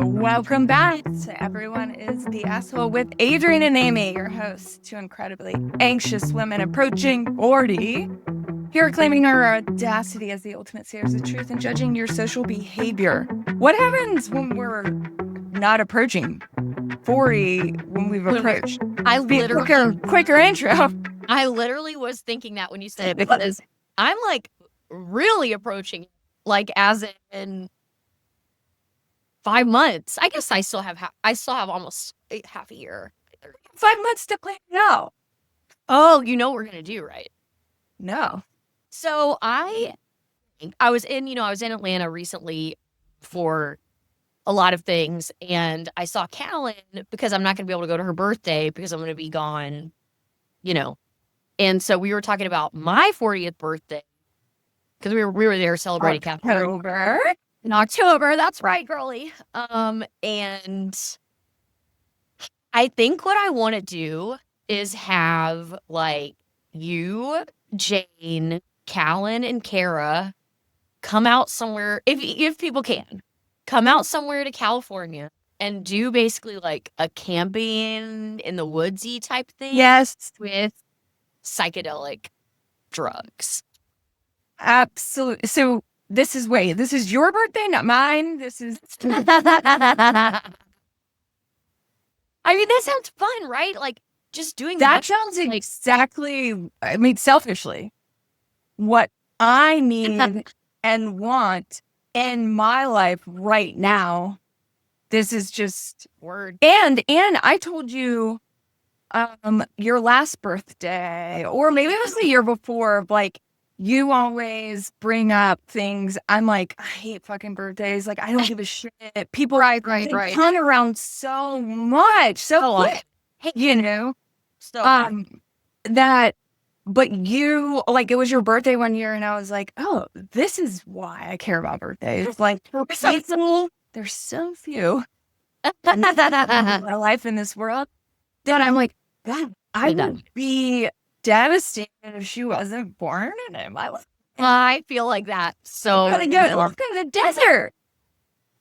Welcome back to Everyone is the Asshole with Adrienne and Amy, your hosts, two incredibly anxious women approaching 40. Here claiming our audacity as the ultimate sayers of truth and judging your social behavior. What happens when we're not approaching 40 when we've approached? Quicker intro. I literally was thinking that when you said it because I'm like really approaching, like as in 5 months. I guess I still have almost half a year. 5 months to play it out. Oh, you know what we're gonna do, right? No. So I was in Atlanta recently for a lot of things, and I saw Callan because I'm not gonna be able to go to her birthday because I'm gonna be gone, And so we were talking about my 40th birthday because we were there celebrating Capitalism. In October, that's right, girly. And I think what I want to do is have like you, Jane, Callan, and Kara come out somewhere if people can come out somewhere to California and do basically like a camping in the woodsy type thing. Yes, with psychedelic drugs. Absolutely. So this is your birthday, not mine. This is. I mean, that sounds fun, right? Like just doing that sounds exactly. I mean, selfishly, what I need and want in my life right now. This is just word. And I told you, your last birthday, or maybe it was the year before. Like, you always bring up things. I'm like, I hate fucking birthdays. Like, I don't give a shit. People turn around so much, so quick. Hey, So that. But you, like, it was your birthday one year, and I was like, oh, this is why I care about birthdays. Like, there's so few in my life in this world that I'm like, God, I would be devastated if she wasn't born in my life. I feel like that. So look at the desert.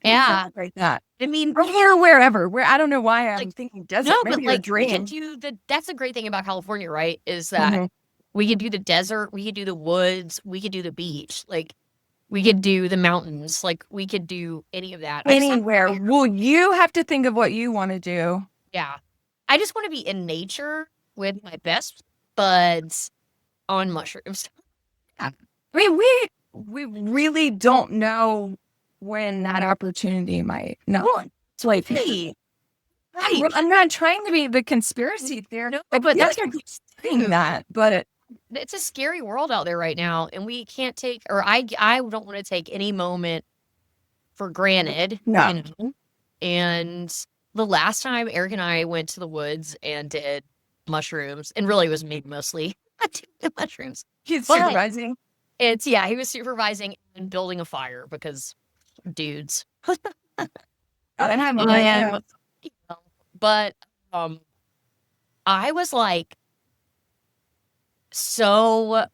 Yeah, like that. I mean, wherever. Where I don't know why I'm thinking desert. No, maybe but like we can do that's a great thing about California, right? Is that we could do the desert, we could do the woods, we could do the beach, like we could do the mountains, like we could do any of that. Anywhere. Well, you have to think of what you want to do. Yeah. I just want to be in nature with my best buds on mushrooms. I mean, we really don't know when that opportunity might. No, it's like, hey, I'm not trying to be the conspiracy theorist, but that's saying that. But it's a scary world out there right now, and we can't take, or I don't want to take any moment for granted. No. And the last time Eric and I went to the woods and did mushrooms, and really it was me mostly doing mushrooms. He's supervising. He was supervising and building a fire because dudes. And I'm but I was like, so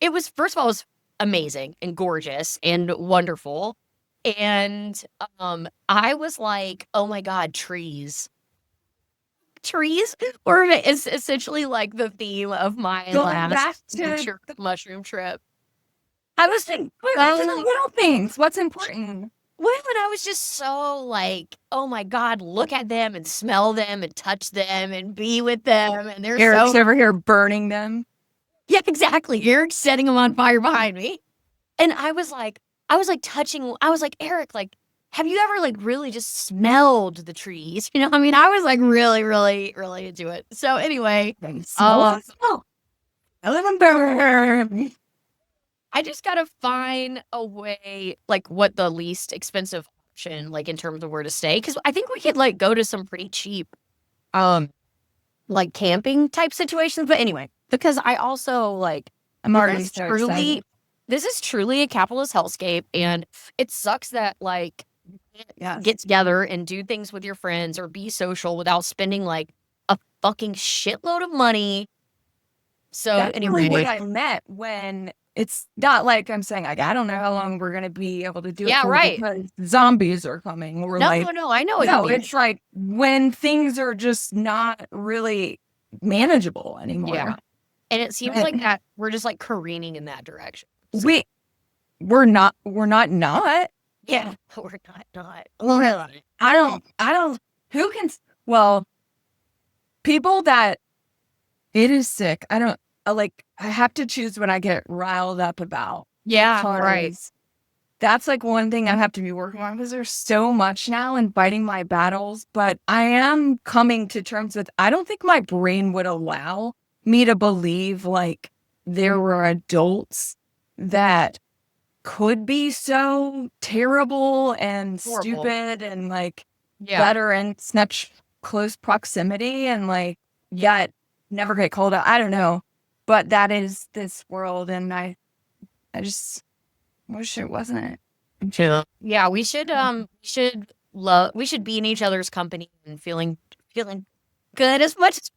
it was, first of all, it was amazing and gorgeous and wonderful. And I was like, oh my God, trees were essentially like the theme of my last mushroom trip. I was thinking, little things. What's important? Well, and I was just so like, oh my God, look at them and smell them and touch them and be with them. And they're Eric's over here burning them. Yeah, exactly. Eric's setting them on fire behind me. And I was like, Eric, like, have you ever like really just smelled the trees? I mean, I was like really, really, really into it. So anyway, I live in Burn. I just gotta find a way, like what the least expensive option, like in terms of where to stay, because I think we could like go to some pretty cheap, like camping type situations. But anyway, because I also like, I'm already so excited. This is truly a capitalist hellscape, and it sucks that like get together and do things with your friends or be social without spending like a fucking shitload of money. So that's anyway, what I meant when it's not like I'm saying, like, I don't know how long we're going to be able to do it Yeah, for right. because zombies are coming. Or No, like, no, I know what you no, mean. it's like when things are just not really manageable anymore. Yeah. And it seems like that we're just like careening in that direction. So, We're not. yeah, we're not. I don't, who can, well, people that it is sick. I don't, I have to choose when I get riled up about. Yeah, right. Because that's like one thing I have to be working on because there's so much now and fighting my battles. But I am coming to terms with, I don't think my brain would allow me to believe like there were adults that could be so terrible and Horrible. stupid and like Yeah. that are in such close proximity and like yet never get called out. I don't know. But that is this world and I just wish it wasn't. Yeah, we should be in each other's company and feeling good as much as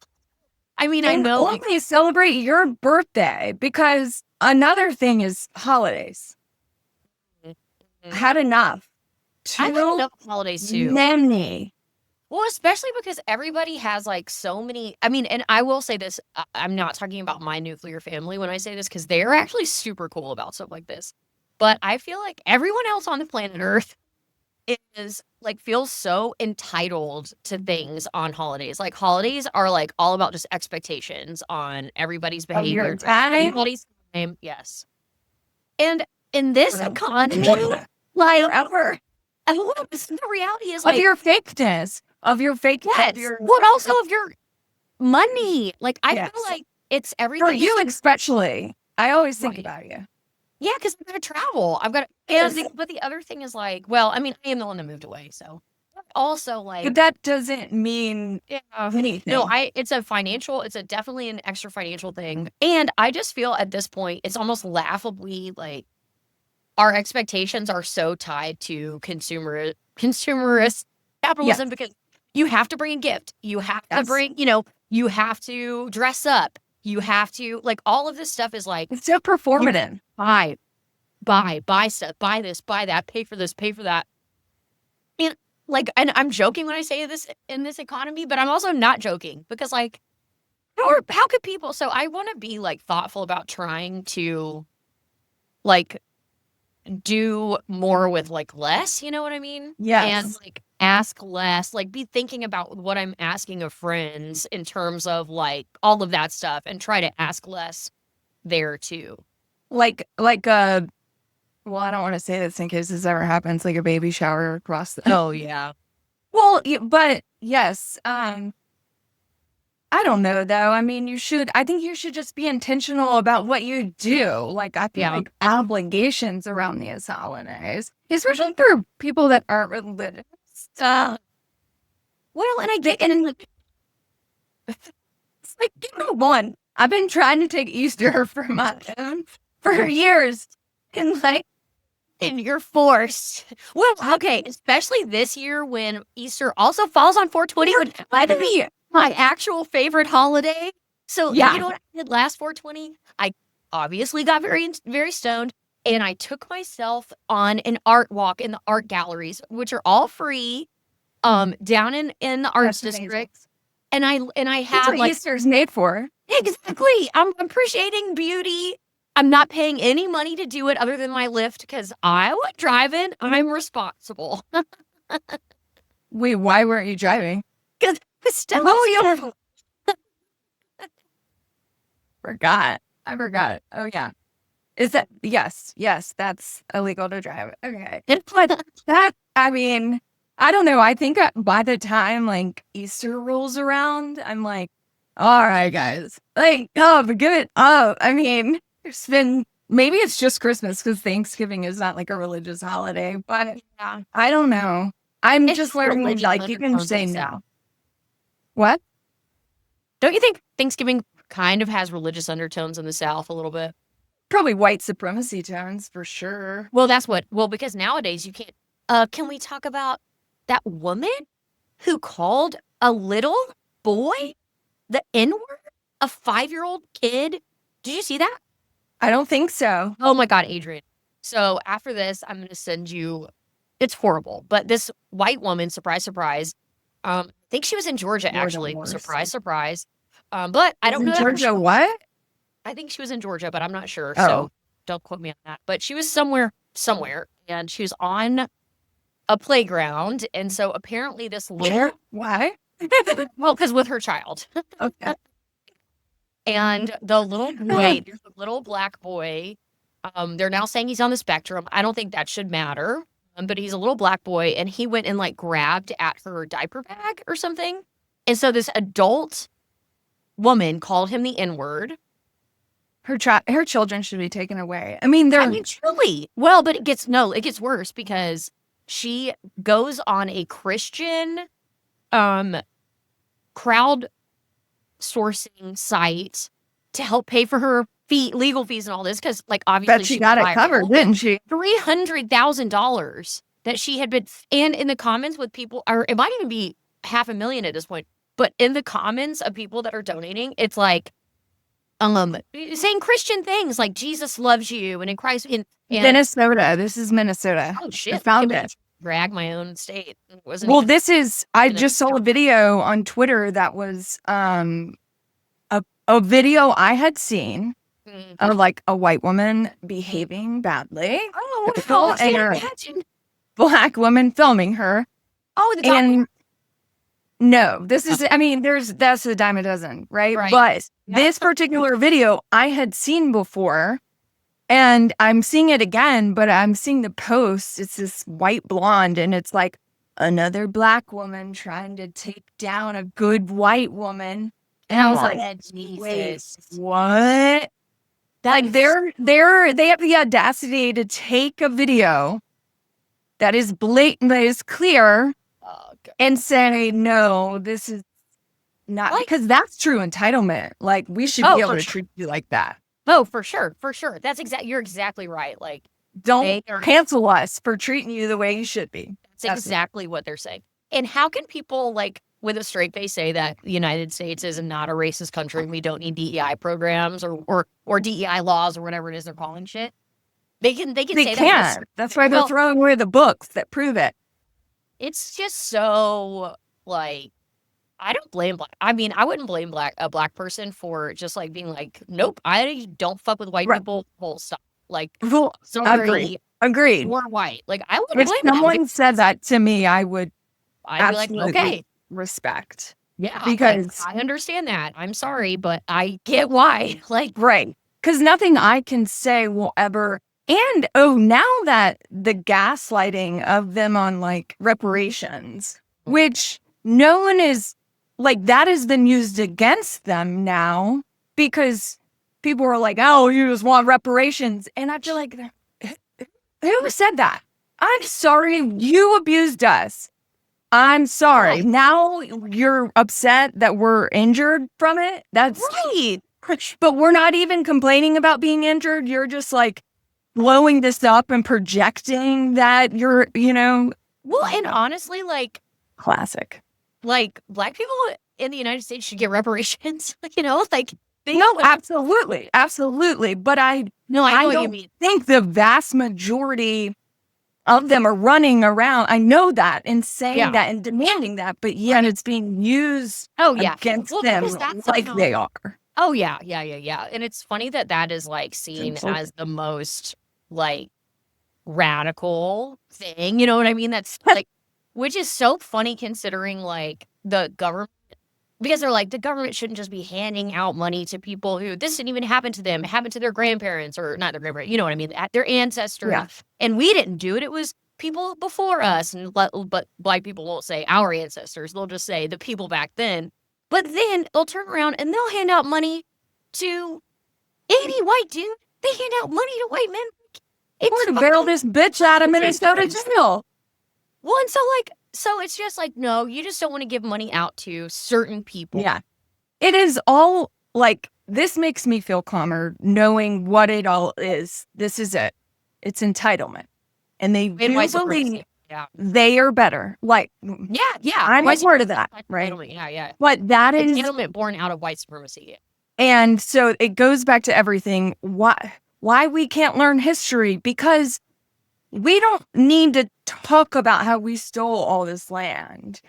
I mean, I And know like, only celebrate your birthday because another thing is holidays. I had enough. I had enough holidays too. Many. Well, especially because everybody has like so many. I mean, and I will say this, I'm not talking about my nuclear family when I say this because they're actually super cool about stuff like this. But I feel like everyone else on the planet Earth is like feels so entitled to things on holidays. Like holidays are like all about just expectations on every's behavior. Your time. Everybody's time, yes. And in this economy, like ever, the reality is like of your fakeness. Of your fake. yes, but also of your money. Like I feel like it's everything. For you especially. I always think Right. about you. Yeah, because I've got to travel. I've got to, but the other thing is like, well, I mean, I am the one that moved away, so also like But that doesn't mean anything. no, it's definitely an extra financial thing. And I just feel at this point, it's almost laughably like our expectations are so tied to consumerist capitalism because you have to bring a gift. You have to bring, you have to dress up. You have to like all of this stuff is like it's so performative. Buy stuff, buy this, buy that, pay for this, pay for that. And like, and I'm joking when I say this in this economy, but I'm also not joking because like, how could people? So I want to be like thoughtful about trying to like do more with like less, you know what I mean? Yes. And like ask less, like be thinking about what I'm asking of friends in terms of like all of that stuff and try to ask less there too. Like well, I don't want to say this in case this ever happens, like a baby shower across the. Oh yeah. Well, but yes, I don't know though. I mean, I think you should just be intentional about what you do. Like I feel like obligations around these holidays, especially for people that aren't religious. Well, and I get and like, it's like one. I've been trying to take Easter for years, and like. And you're forced. Well, okay, especially this year when Easter also falls on 420, which might be my actual favorite holiday. So, you know what I did last 420? I obviously got very, very stoned, and I took myself on an art walk in the art galleries, which are all free, down in the arts district. And I had That's what like Easter's made for. Exactly. I'm appreciating beauty. I'm not paying any money to do it other than my Lyft because I was driving. I'm responsible. Wait, why weren't you driving? Because still. Oh, you forgot. I forgot it. Oh, yeah. Is that yes, that's illegal to drive. Okay. But that, I mean, I don't know. I think by the time like Easter rolls around, I'm like, all right, guys, like, oh, give it up. I mean, maybe it's just Christmas because Thanksgiving is not like a religious holiday, but I don't know. It's just learning like you can say no. What? Don't you think Thanksgiving kind of has religious undertones in the South a little bit? Probably white supremacy tones for sure. Well, because nowadays you can't. Can we talk about that woman who called a little boy the N-word? A 5-year-old kid? Did you see that? I don't think so. Oh my God, Adrienne. So after this, I'm going to send you, it's horrible, but this white woman, surprise, surprise, I think she was in Georgia, You're the actually. worst. Surprise, surprise. But I don't know that for Georgia, sure. what? I think she was in Georgia, but I'm not sure. Oh. So don't quote me on that. But she was somewhere, and she was on a playground. And so apparently this little, Why? well, because with her child. Okay. And the little boy, there's a little black boy. They're now saying he's on the spectrum. I don't think that should matter. But he's a little black boy, and he went and like grabbed at her diaper bag or something. And so this adult woman called him the N-word. Her children should be taken away. I mean, truly. Well, but it gets worse because she goes on a Christian crowd sourcing site to help pay for her legal fees and all this, because like obviously bet she got it covered, didn't she? $300,000 that she had been, and in the comments with people, or it might even be $500,000 at this point, but in the comments of people that are donating, it's like saying Christian things like Jesus loves you and in Christ in Minnesota. This is Minnesota. Oh shit! I found it. Drag my own state. Well, this is. I just saw a video on Twitter that was a video I had seen of like a white woman behaving badly. Oh, and a black woman filming her. Oh, and no, this is. I mean, that's a dime a dozen, right? But this particular video I had seen before. And I'm seeing it again, but I'm seeing the post. It's this white blonde, and it's like another black woman trying to take down a good white woman. And I was like, Jesus. Wait, what? Like they have the audacity to take a video that is blatant, that is clear, and say, no, this is not, because that's true entitlement. Like, we should be able to treat you like that. Oh, for sure. That's you're exactly right. Like, don't cancel us for treating you the way you should be. That's exactly what they're saying. And how can people, like, with a straight face say that the United States is not a racist country and we don't need DEI programs or DEI laws or whatever it is they're calling shit? They can say that. That's why they're throwing away the books that prove it. It's just so, like, I don't blame I mean, I wouldn't blame a black person for just like being like, nope, I don't fuck with white people. Whole stuff. Like, sorry, agreed. We're white. Like, I wouldn't blame. If someone said that to me, I'd be like, okay, respect. Yeah, because I understand that. I'm sorry, but I get why. Like, right? Because nothing I can say will ever. And now that the gaslighting of them on like reparations, which no one is. Like, that has been used against them now because people are like, oh, you just want reparations. And I feel like, who said that? I'm sorry. You abused us. I'm sorry. Now you're upset that we're injured from it. That's right. But we're not even complaining about being injured. You're just like blowing this up and projecting that you're, Well, and honestly, like. Classic. Like, black people in the United States should get reparations, like. No, absolutely. But I know what you mean. Think the vast majority of them are running around. I know that and saying that and demanding that, but yet it's being used against them like they are. Oh, yeah. And it's funny that is, like, seen as the most, like, radical thing, you know what I mean? That's, like, which is so funny considering, like, the government, because they're like, the government shouldn't just be handing out money to people who this didn't even happen to them. It happened to their grandparents, or not their grandparents, you know what I mean? Their ancestors. Yeah. And we didn't do it. It was people before us. But black people won't say our ancestors. They'll just say the people back then. But then they'll turn around and they'll hand out money to any white dude. They hand out money to white men. It's to barrel this bitch out of Minnesota jail. Well, and so it's just like, no, you just don't want to give money out to certain people. Yeah. It is all like, this makes me feel calmer knowing what it all is. This is it. It's entitlement. And they do believe they are better. Like, yeah. I'm a part of that, right? Yeah. But that is entitlement born out of white supremacy. And so it goes back to everything. why we can't learn history, because we don't need to talk about how we stole all this land.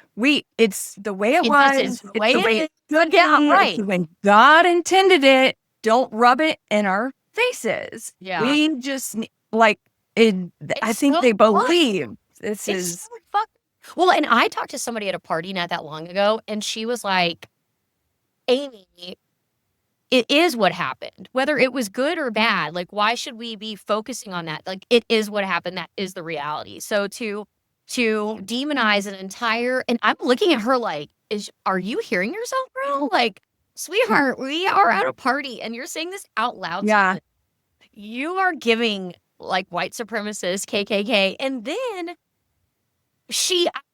It's the way it was. It's the way it is. Good. Yeah, right. It's when God intended it. Don't rub it in our faces. Yeah. We just like it. I think so they believe this It's is so fuck. Well, and I talked to somebody at a party not that long ago, and she was like, Amy, it is what happened, whether it was good or bad. Like, why should we be focusing on that? Like, it is what happened. That is the reality. So to demonize an entire, and I'm looking at her like, are you hearing yourself, bro? Like, sweetheart, we are at a party and you're saying this out loud. Yeah. You are giving like white supremacist KKK. And then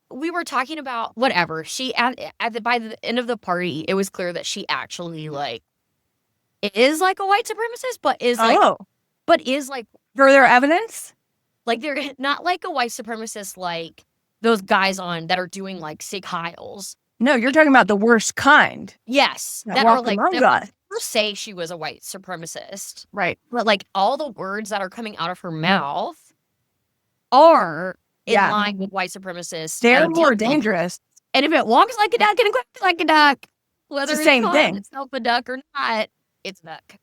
we were talking about whatever. She by the end of the party, it was clear that she actually like is like a white supremacist, but is like further evidence. Like they're not like a white supremacist like those guys on that are doing like Sig Heils. No, you're talking about the worst kind. Yes, that are like that say she was a white supremacist, right? But like all the words that are coming out of her mouth are in line with white supremacists. They're more dangerous. And if it walks like a duck and it quacks like a duck, whether it's the same thing, itself a duck or not, it's a duck.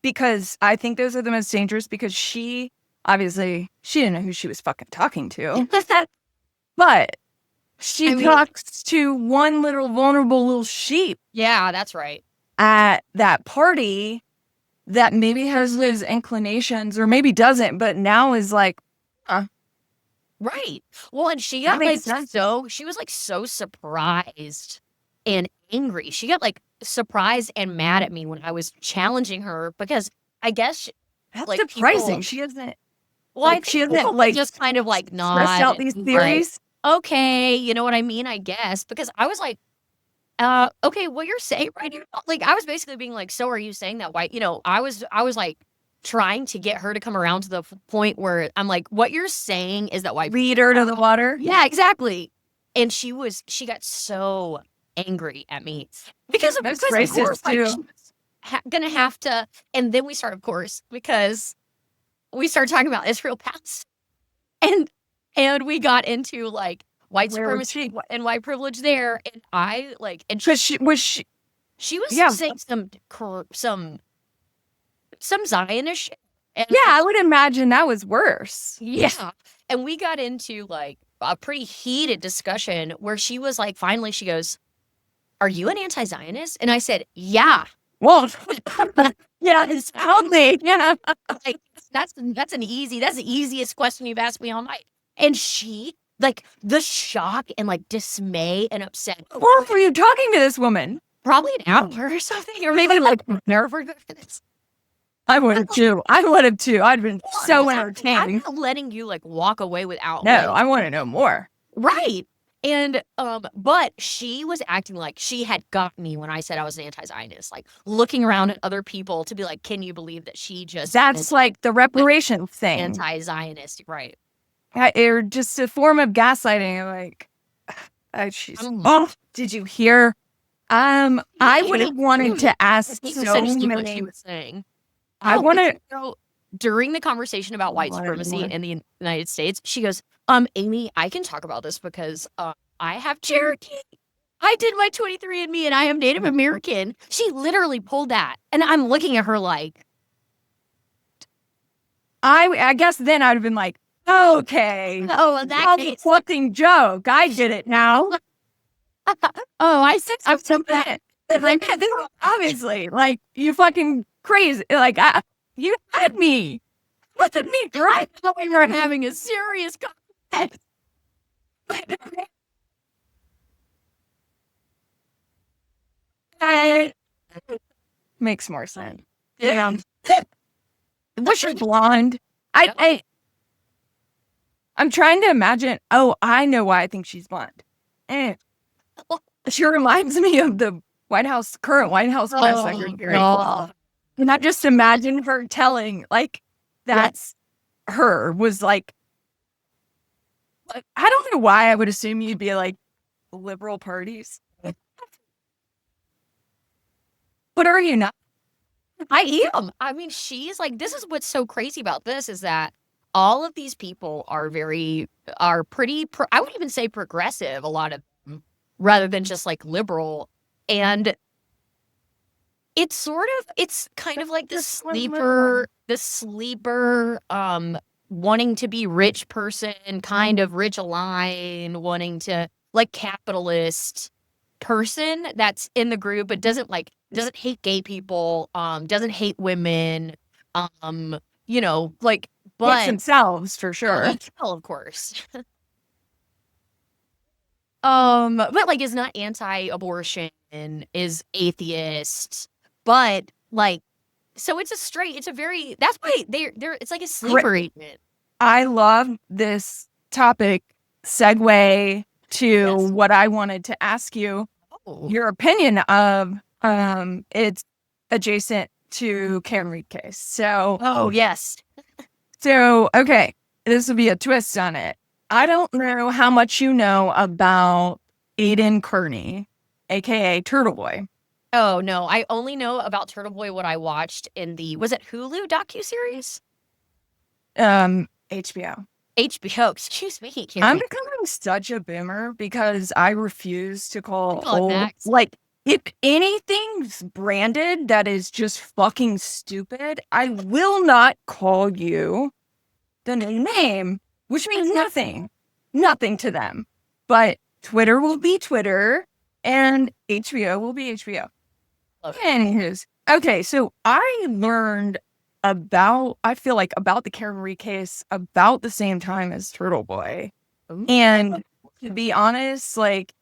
Because I think those are the most dangerous, because she didn't know who she was fucking talking to. But she talks to one little vulnerable little sheep. Yeah, that's right. At that party that maybe has those inclinations or maybe doesn't, but now is like, right. Well, and she got like she was like so surprised and angry. She got like surprised and mad at me when I was challenging her, because I guess that's like surprising. She hasn't. Well, like, she hasn't like just kind of like stressed out these theories. Right. Okay, you know what I mean? I guess, because I was like, okay, what you're saying right here, like I was basically being like, so are you saying that white? You know, I was like trying to get her to come around to the point where I'm like, what you're saying is that white lead her to the water. Yeah, exactly. And she got so angry at me because of racist too. Gonna have to, and then we start, of course, because we started talking about Israel past, and we got into like white supremacy and white privilege there, and I like, and she was saying some Zionist shit. And I would imagine that was worse. Yeah. And we got into like a pretty heated discussion where she was like, finally, she goes, are you an anti-Zionist? And I said, yeah. Well, yeah, it's only, yeah. Like, that's the easiest question you've asked me all night. And she, like, the shock and like dismay and upset. Or were you talking to this woman? Probably an hour or something, or maybe like never minutes. I would have too. I'd been so entertained. I'm not letting you like walk away without. No, I want to know more. Right. And but she was acting like she had got me when I said I was an anti-Zionist, like looking around at other people to be like, can you believe that she just that's like the reparation thing. Anti-Zionist, right? Or just a form of gaslighting. Like, did you hear? I would have wanted to ask so many. She was saying. I want to. During the conversation about white supremacy in the United States, she goes, Amy, I can talk about this because I have Cherokee. I did my 23andMe and I am Native American. She literally pulled that. And I'm looking at her like. I guess then I'd have been like, okay. Oh, that's a fucking joke. I get it now. I said I'm bad. Like, obviously, like, you fucking crazy. Like, you had me. What did me right? We were having a serious conversation. Makes more sense. Yeah. Was she blonde? I'm trying to imagine. Oh, I know why I think she's blonde. She reminds me of the current White House press secretary. And I just imagine her telling, like, that's her, was like, I don't know why I would assume you'd be like liberal parties. But are you not? I am. I mean, she's like, this is what's so crazy about this is that all of these people are pretty, I would even say progressive, a lot of them, rather than just like liberal. And it's kind of like the sleeper, wanting to be rich person, kind of rich align, wanting to like capitalist person that's in the group, but doesn't hate gay people, doesn't hate women, like, Hates but themselves for sure. well, of course. But like is not anti-abortion, is atheist, but like so it's a very that's why they're it's like a sleeper agent. I love this topic segue to Yes. what I wanted to ask you. Oh. Your opinion of it's adjacent to Karen Reed case. Oh yes. So okay, this will be a twist on it. I don't know how much you know about Aiden Kearney, aka Turtle Boy. Oh no, I only know about Turtle Boy what I watched in the was it Hulu docuseries? HBO. HBO, excuse me. I'm becoming such a boomer because I refuse to call Call it old. Max. Like, if anything's branded that is just fucking stupid, I will not call you the new name, which means nothing to them. But Twitter will be Twitter and HBO will be HBO. Anywho's, okay, so I learned I feel like about the Karen Reed case about the same time as Turtle Boy. And to be honest, like,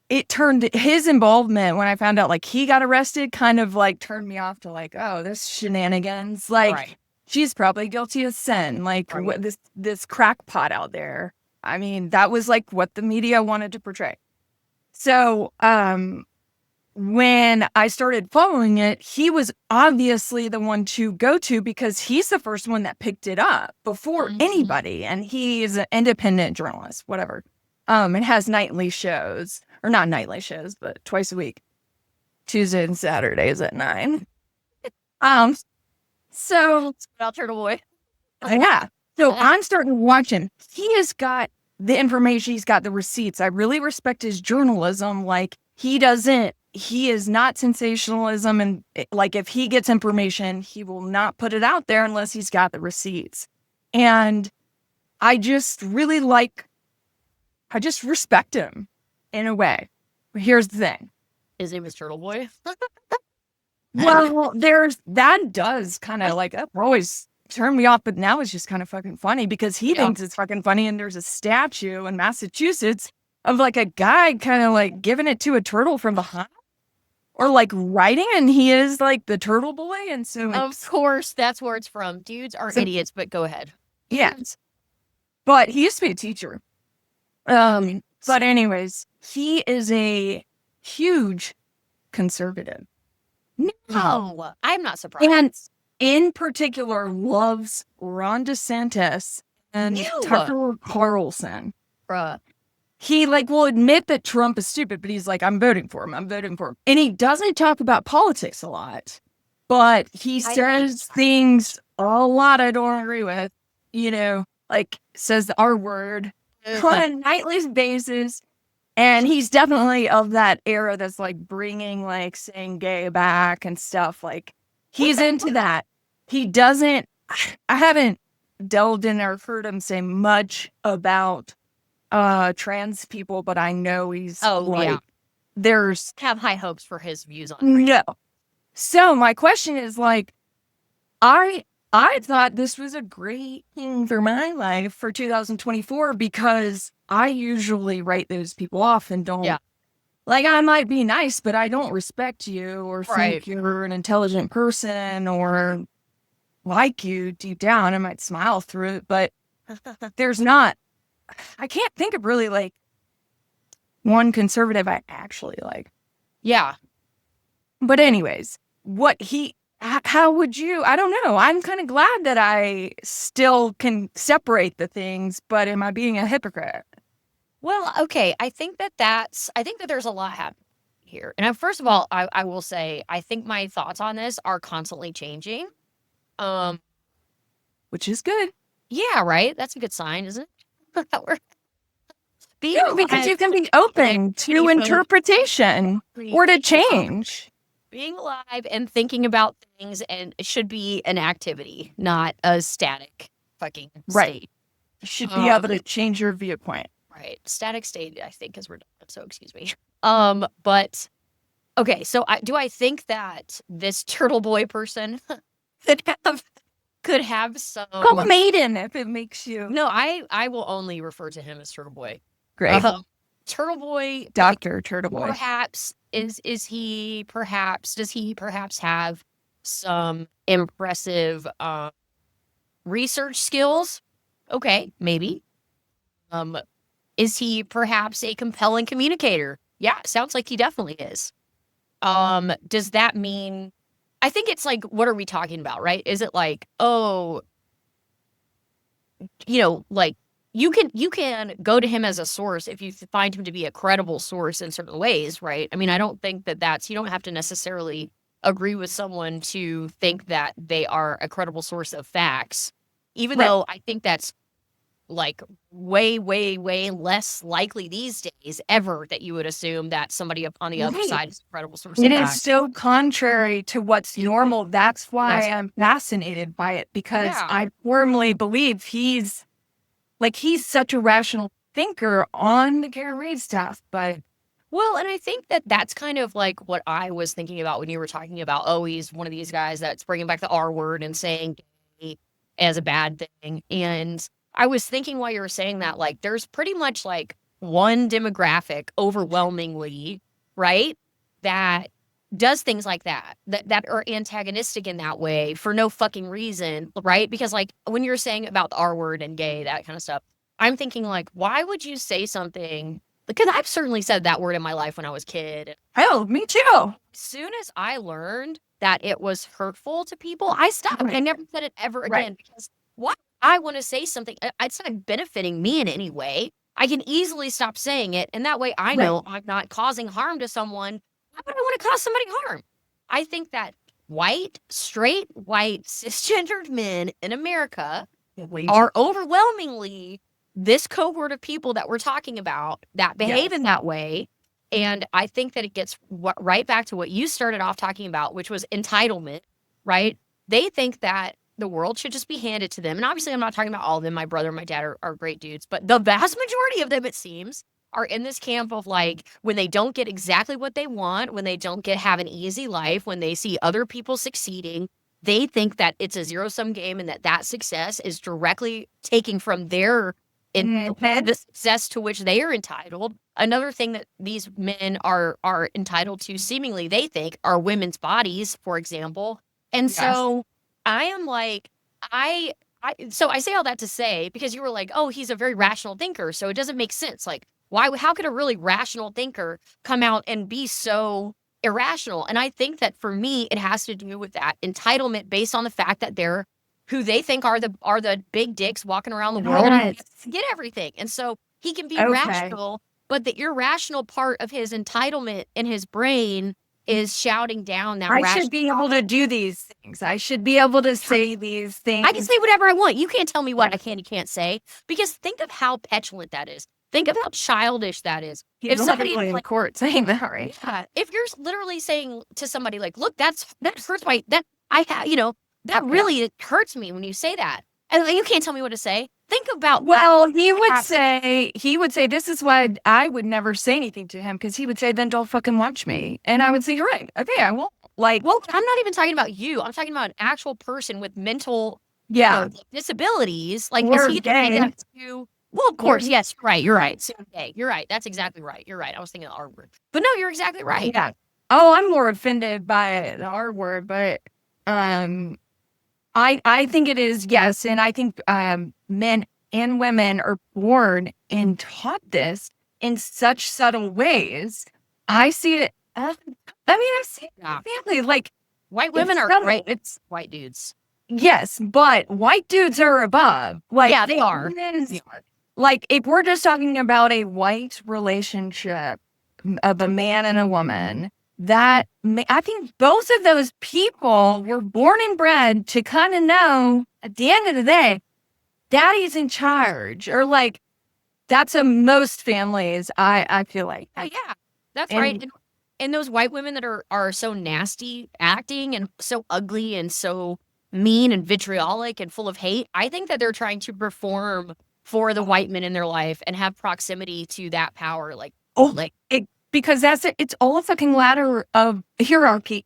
it turned his involvement when I found out, like, he got arrested kind of, like, turned me off to, like, oh, this shenanigans. Like, she's probably guilty of sin. Like, what this crackpot out there. I mean, that was, like, what the media wanted to portray. So, when I started following it, he was obviously the one to go to because he's the first one that picked it up before anybody. And he's an independent journalist, whatever. It has nightly shows, or not nightly shows, but twice a week, Tuesday and Saturdays at 9. So about Turtle Boy. yeah. So I'm starting to watch him. He has got the information. He's got the receipts. I really respect his journalism. Like, he is not sensationalism. And like, if he gets information, he will not put it out there unless he's got the receipts. And I just really I just respect him in a way. But here's the thing. His name is Turtle Boy. Well, that does kind of like always turn me off, but now it's just kind of fucking funny because he thinks it's fucking funny. And there's a statue in Massachusetts of like a guy kind of like giving it to a turtle from behind or like writing, and he is like the Turtle Boy. And so, of course, that's where it's from. Dudes are idiots, but go ahead. Yes. But he used to be a teacher. But anyways, he is a huge conservative. No, I'm not surprised. And in particular, loves Ron DeSantis and Tucker Carlson. Bruh. He like will admit that Trump is stupid, but he's like, I'm voting for him. And he doesn't talk about politics a lot, but he says things a lot I don't agree with, like says the R word on a nightly basis. And he's definitely of that era that's like bringing like saying gay back and stuff. Like he's into that. He doesn't, I haven't delved in or heard him say much about trans people, but I know he's there's have high hopes for his views on no. So my question is like, I thought this was a great thing for my life for 2024 because I usually write those people off and don't like, I might be nice, but I don't respect you or think you're an intelligent person or like you deep down. I might smile through it, but I can't think of really like one conservative I actually like. Yeah. But anyways, how would you, I don't know. I'm kind of glad that I still can separate the things, but am I being a hypocrite? Well, okay. I think that there's a lot happening. here. And first of all, I will say, I think my thoughts on this are constantly changing. Which is good. Yeah, right? That's a good sign, isn't it? That we're being Yeah, because you can be open to interpretation or to change. Being alive and thinking about things and it should be an activity, not a static fucking state. You should be able to change your viewpoint. Right. Static state, I think, is redundant, so excuse me. But okay, so do I think that this turtle boy person could have some Call him Maiden if it makes you. No, I will only refer to him as Turtle Boy. Great. Turtle Boy, Dr. Turtle Boy. Perhaps does he perhaps have some impressive research skills? Okay, maybe. Is he perhaps a compelling communicator? Yeah, sounds like he definitely is. Does that mean, I think it's like, what are we talking about, right? Is it like, oh, like you can go to him as a source if you find him to be a credible source in certain ways, right? I mean, I don't think you don't have to necessarily agree with someone to think that they are a credible source of facts, even though I think that's like way, way, way less likely these days ever that you would assume that somebody up on the other side is a credible source of facts. It is so contrary to what's normal. That's why I'm fascinated by it, because I firmly believe he's such a rational thinker on the Kara Reid stuff. But well, and I think that that's kind of like what I was thinking about when you were talking about, oh, he's one of these guys that's bringing back the R word and saying gay as a bad thing. And I was thinking while you were saying that, like, there's pretty much like one demographic overwhelmingly, right, that does things like that are antagonistic in that way for no fucking reason, right? Because like when you're saying about the R word and gay, that kind of stuff, I'm thinking like, why would you say something? Because I've certainly said that word in my life when I was a kid. Oh, me too. As soon as I learned that it was hurtful to people, I stopped. I never said it ever again because why? I want to say something. It's not benefiting me in any way. I can easily stop saying it. And that way I know I'm not causing harm to someone. Why would I want to cause somebody harm? I think that straight, white, cisgendered men in America are overwhelmingly this cohort of people that we're talking about that behave in that way. And I think that it gets right back to what you started off talking about, which was entitlement, right? They think that the world should just be handed to them. And obviously, I'm not talking about all of them. My brother and my dad are great dudes. But the vast majority of them, it seems, are in this camp of like, when they don't get exactly what they want, when they don't have an easy life, when they see other people succeeding, they think that it's a zero-sum game and that success is directly taking from their the success to which they are entitled. Another thing that these men are entitled to, seemingly, they think, are women's bodies, for example. And so I am like, so I say all that to say, because you were like, oh, he's a very rational thinker, so it doesn't make sense. Like, how could a really rational thinker come out and be so irrational? And I think that for me, it has to do with that entitlement based on the fact that they're who they think are the big dicks walking around the world and get everything. And so he can be rational, but the irrational part of his entitlement in his brain is shouting down that I should be able to do these things. I should be able to say these things. I can say whatever I want. You can't tell me what I can and can't say, because think of how petulant that is. Think of how childish that is. If somebody in like, court saying that, right? If you're literally saying to somebody like, "Look, that hurts my that really hurts me when you say that," and you can't tell me what to say. Think about he would say this is why I would never say anything to him, because he would say, then don't fucking watch me. And I would say, you're right. Okay, I won't. Like, well, I'm not even talking about you. I'm talking about an actual person with mental disabilities. Like, is he gay? Well, of course, yes, right. You're right. So gay. You're right. That's exactly right. You're right. I was thinking the R word. But no, you're exactly right. Yeah. Oh, I'm more offended by the R word, but I think it is, yes. And I think men and women are born and taught this in such subtle ways. I see it. I see it in my family. Like, white women are right. It's white dudes. Yes, but white dudes are above. Like, yeah, they are. Like, if we're just talking about a white relationship, of a man and a woman, I think both of those people were born and bred to kind of know at the end of the day, daddy's in charge, or like that's a most families. I feel like. Yeah, that's right. And those white women that are so nasty acting and so ugly and so mean and vitriolic and full of hate, I think that they're trying to perform for the white men in their life and have proximity to that power. Because it's all a fucking ladder of hierarchy.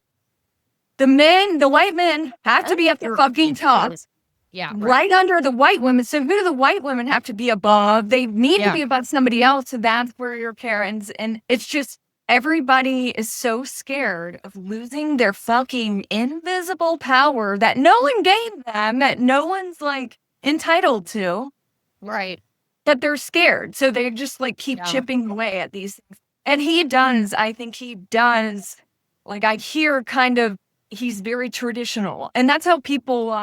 The white men have to be at the fucking top. Yeah. Right under the white women. So who do the white women have to be above? They need to be above somebody else. So that's where your parents, and it's just, everybody is so scared of losing their fucking invisible power that no one gave them, that no one's like entitled to. Right. That they're scared. So they just like keep chipping away at these things. And I think he does, like I hear kind of, he's very traditional. And that's how people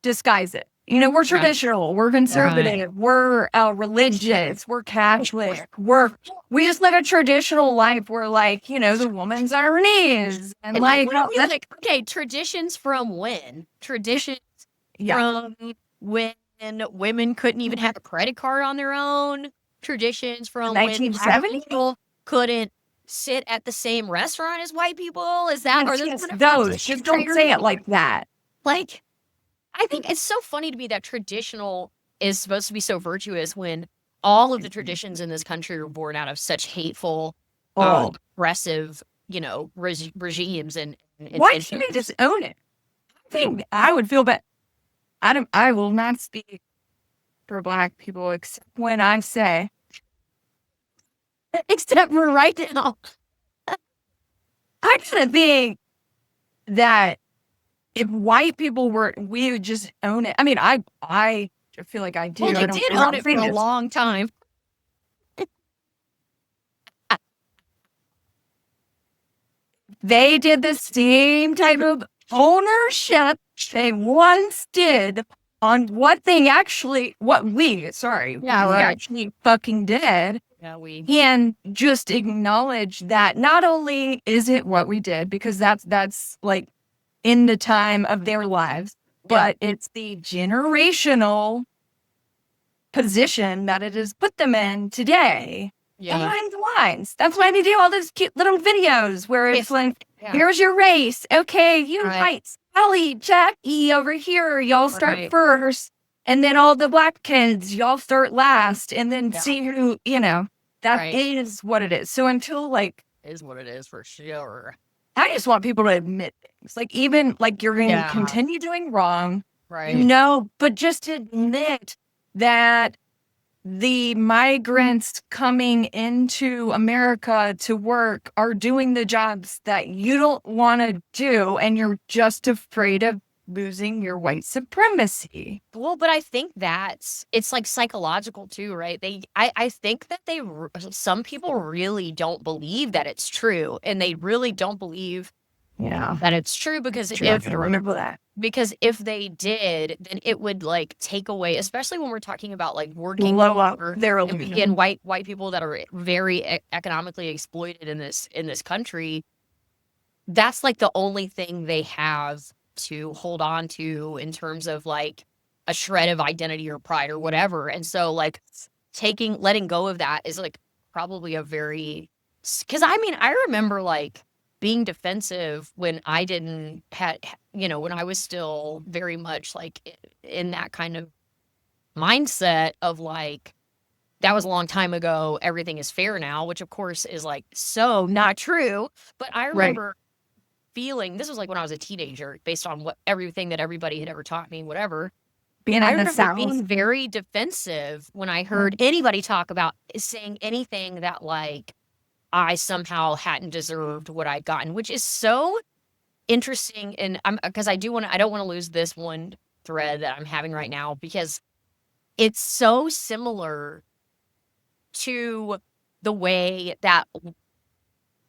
disguise it. You know, we're traditional, we're conservative, we're religious, we're Catholic, we just live a traditional life where, like, you know, the woman's on her knees. And like okay, traditions from when? Traditions from when women couldn't even have a credit card on their own. Traditions from 1970? People couldn't sit at the same restaurant as white people. Is that or those? Just don't say it like that. Like, I think it's so funny to me that traditional is supposed to be so virtuous when all of the traditions in this country were born out of such hateful, oppressive, you know, regimes. And why should they just own it? I think I would feel bad. I will not speak for Black people except when I say, except for right now. I kind of think that if white people we would just own it. I mean, I feel like I do. Well, they did own it for a long time. They did the same type of ownership they once did on what we actually fucking did. Yeah, and just acknowledge that not only is it what we did, because that's like in the time of their lives, but it's the generational position that it has put them in today. Behind the lines. That's why they do all those cute little videos where it's like, here's your race. Okay, you white, Sally, Jackie over here, y'all start first. And then all the Black kids, y'all start last. And then see who, you know, that is what it is. So until like. Is what it is for sure. I just want people to admit things. Like, even like you're going to continue doing wrong. Right. No, but just admit that the migrants coming into America to work are doing the jobs that you don't want to do, and you're just afraid of losing your white supremacy. Well, but I think it's like psychological too, right? I think that some people really don't believe that it's true, and they really don't believe that it's true because because if they did, then it would like take away, especially when we're talking about like working and white people that are very economically exploited in this country. That's like the only thing they have to hold on to in terms of like a shred of identity or pride or whatever. And so like letting go of that is like probably because I mean, I remember like being defensive when I when I was still very much like in that kind of mindset of like, that was a long time ago, everything is fair now, which of course is like so not true. But I remember feeling, this was like when I was a teenager, based on everything that everybody had ever taught me, whatever. I remember being very defensive when I heard anybody talk about saying anything that like I somehow hadn't deserved what I'd gotten, which is so interesting. And because I don't want to lose this one thread that I'm having right now, because it's so similar to the way that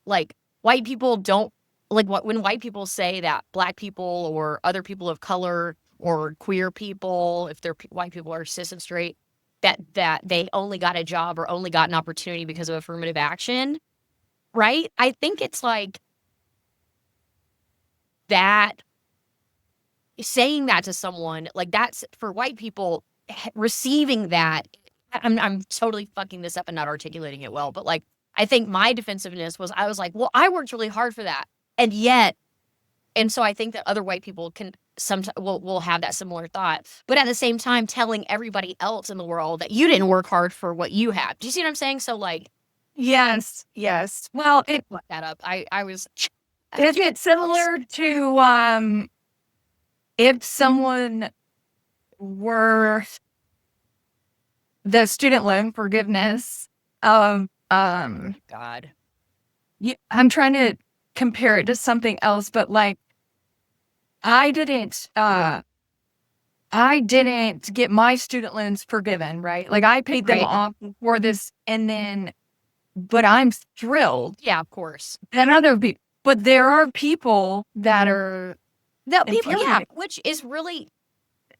like white people don't like when white people say that Black people or other people of color or queer people, if they're white people are cis and straight, that they only got a job or only got an opportunity because of affirmative action. right? I think it's like that saying that to someone, like that's for white people receiving that. I'm totally fucking this up and not articulating it well, but like I think my defensiveness was I was like, well, I worked really hard for that. And yet, and so I think that other white people can sometimes will have that similar thought. But at the same time, telling everybody else in the world that you didn't work hard for what you have. Do you see what I'm saying? So like, Yes. Well, fuck that up. I was is it similar to if someone were the student loan forgiveness of God. yeah, I'm trying to compare it to something else, but like I didn't get my student loans forgiven, right? Like I paid them Right. off for this and then but I'm thrilled Yeah, of course. that other people but there are people that are That people, yeah, infuriated. which is really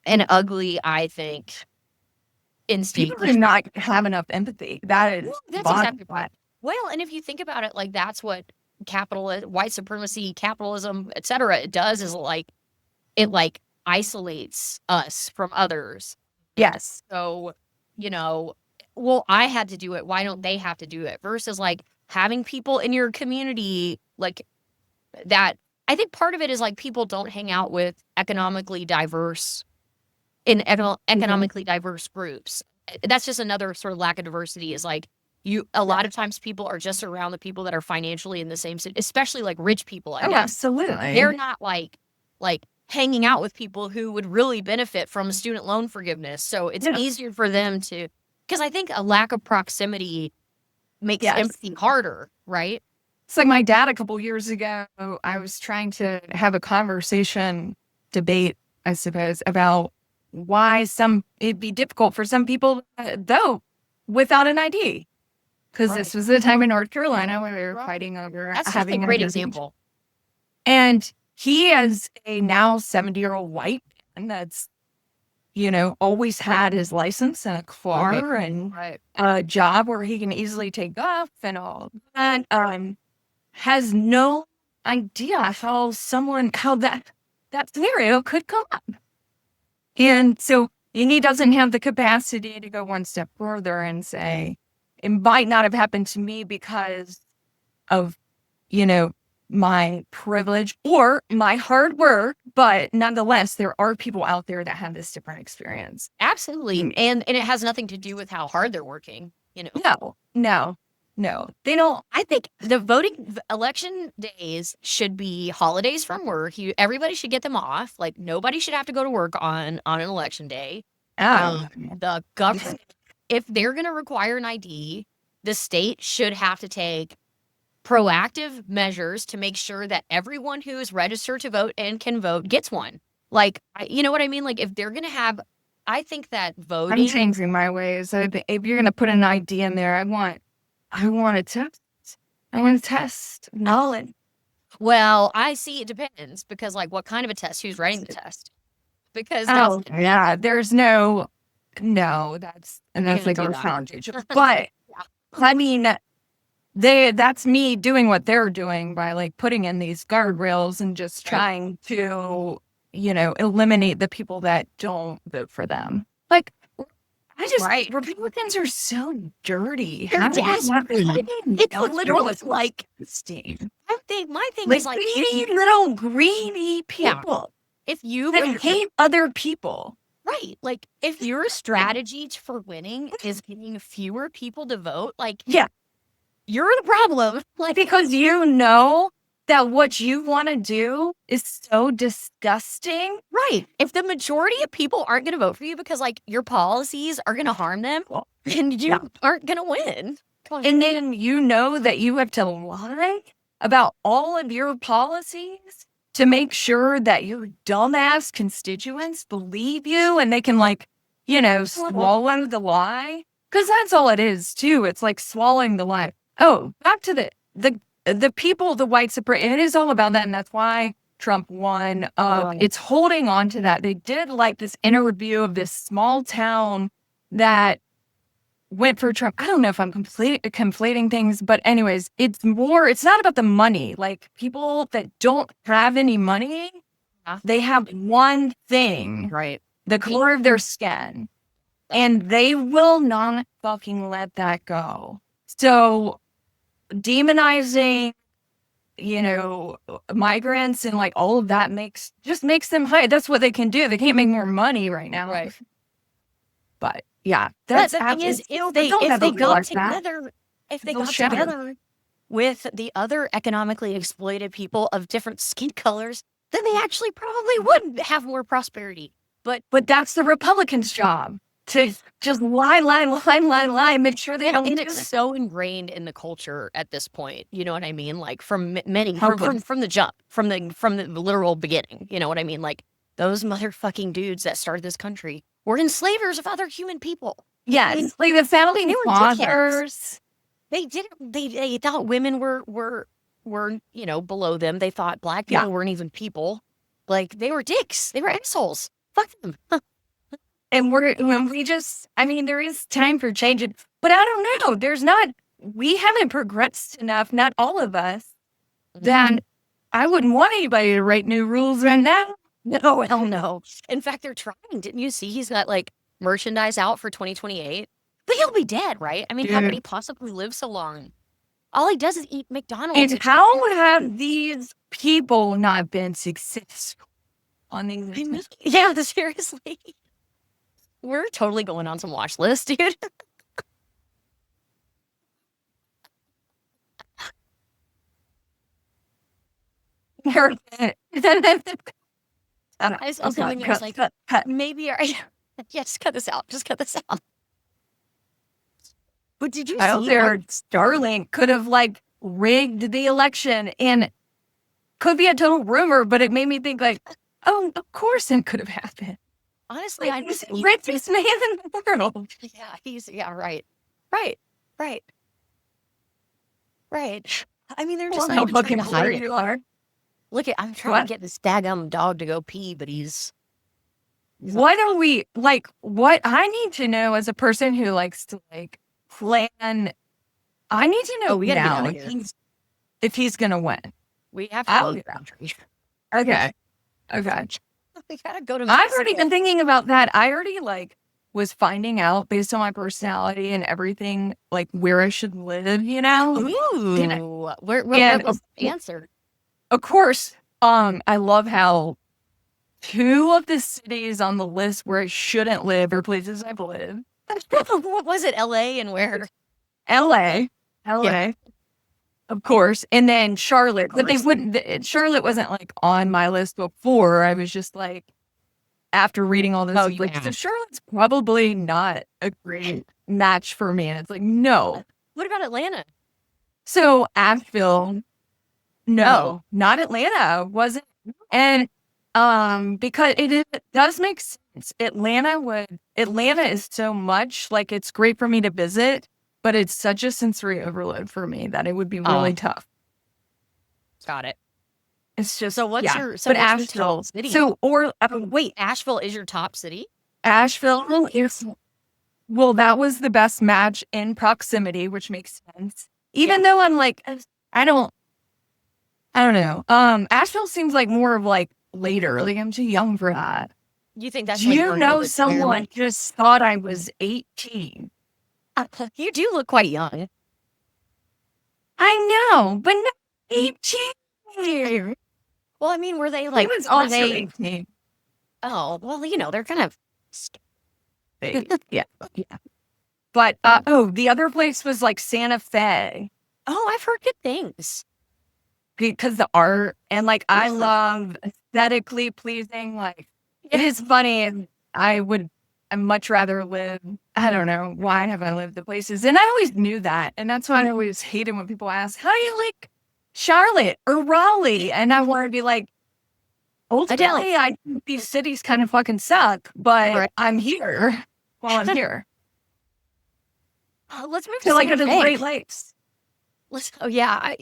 an ugly, I think, instinct. People do not have enough empathy. That is That's bottom exactly right. Well, and if you think about it, like that's what white supremacy, capitalism, etc. It does is it like isolates us from others. Yes. So, you know, well, I had to do it. Why don't they have to do it? Versus like having people in your community like that. I think part of it is like people don't hang out with economically diverse economically diverse groups. That's just another sort of lack of diversity is like a lot of times people are just around the people that are financially in the same especially like rich people. I Oh, guess. absolutely. They're not like hanging out with people who would really benefit from student loan forgiveness. So it's easier for them to, because I think a lack of proximity makes empathy harder, right? It's like my dad a couple years ago, I was trying to have a debate, I suppose, about why it'd be difficult for some people, though, without an ID. Because this was the time in North Carolina where we were fighting over That's having a great example. And he is a now 70-year-old white man that's, always had his license and a car and a job where he can easily take off and all that. Has no idea how that scenario could come up. And so he doesn't have the capacity to go one step further and say, it might not have happened to me because of, my privilege or my hard work, but nonetheless, there are people out there that have this different experience. Absolutely. And it has nothing to do with how hard they're working, No, they don't. I think election days should be holidays from work. Everybody should get them off. Like nobody should have to go to work on an election day. The government, if they're going to require an ID, the state should have to take proactive measures to make sure that everyone who's registered to vote and can vote gets one. Like, you know what I mean? Like if they're going to have, I think that voting. I'm changing my ways. If you're going to put an ID in there, I want to test. I want to test knowledge. Well, I see it depends because like what kind of a test? Who's writing the test? Because there's that's like our foundation. But I mean, that's me doing what they're doing by like putting in these guardrails and just trying to, eliminate the people that don't vote for them. Like, Republicans are so dirty. It's literally like Sting. my thing is like little greedy people. If you hate other people. Right. Like if your strategy for winning is getting fewer people to vote, like you're the problem. Like because you know that what you want to do is so disgusting. Right. If the majority of people aren't going to vote for you because like your policies are going to harm them, then you aren't going to win. And then you know that you have to lie about all of your policies to make sure that your dumbass constituents believe you and they can swallow the lie. Because that's all it is too. It's like swallowing the lie. Oh, back to the people, the white supremacy. It is all about that, and that's why Trump won. It's holding on to that. They did like this interview of this small town that went for Trump. I don't know if I'm conflating things, but anyways, it's not about the money. Like people that don't have any money, they have one thing, Right. the color of their skin, and they will not fucking let that go. So demonizing, migrants and like all of that makes them high. That's what they can do. They can't make more money right now. Right. But yeah, But the thing is, if they got together with the other economically exploited people of different skin colors, then they actually probably would have more prosperity. But that's the Republicans' job, to just lie, make sure they don't. And it's so ingrained in the culture at this point. You know what I mean? Like from many, from the jump, from the literal beginning. You know what I mean? Like those motherfucking dudes that started this country were enslavers of other human people. Yes, like the founding fathers. They didn't. They thought women were below them. They thought black people weren't even people. Like they were dicks. They were assholes. Fuck them. And there is time for change, but I don't know. We haven't progressed enough, not all of us, that I wouldn't want anybody to write new rules right now. No, hell no. In fact, they're trying. Didn't you see he's got like merchandise out for 2028? But he'll be dead, right? I mean, how could he possibly live so long? All he does is eat McDonald's. And how have these people not been successful on these? Yeah, seriously. We're totally going on some watch list, dude. I saw something that was like, maybe, just cut this out. Just cut this out. But did you see Starlink could have like rigged the election, and could be a total rumor, but it made me think like, oh, of course it could have happened. Honestly, like, he's the richest man in the world. Yeah, right. I mean, they're just not fucking hide you are. Look I'm trying to get this daggum dog to go pee, but he's what are we like? What I need to know as a person who likes to like plan, I need to know now if he's gonna win. We have to leave the country. Okay. We gotta go to Mexico. I've already been thinking about that. I already was finding out based on my personality and everything, like where I should live, Ooh. Where was the answer? Of course, I love how 2 of the cities on the list where I shouldn't live are places I've lived. What was it? LA and where? LA. Yeah. Of course. And then Charlotte. But Charlotte wasn't like on my list before. I was just like, after reading all this, so Charlotte's probably not a great match for me. And it's like, no. What about Atlanta? So Asheville, no, not Atlanta, wasn't. And because it does make sense. Atlanta is so much like, it's great for me to visit, but it's such a sensory overload for me that it would be really tough. Got it. It's just Asheville. Your city? Wait, Asheville is your top city? Asheville is, well, that was the best match in proximity, which makes sense. Even though I'm like, I don't know. Asheville seems like more of like later. Like I'm too young for that. You think that's? Someone just thought I was 18. You do look quite young. I know, but not 18. Well, I mean, were they like? Are they 18? Oh, well, they're kind of. Yeah. But the other place was like Santa Fe. Oh, I've heard good things. Because the art and like I love aesthetically pleasing. Like it is funny, and I'd much rather live. I don't know why have I lived the places, and I always knew that, and that's why I always hated when people ask, "How do you like Charlotte or Raleigh?" And I want to be like, ultimately, I think these cities kind of fucking suck, but I'm here while I'm here. Let's move to like the Great Lakes. Yeah.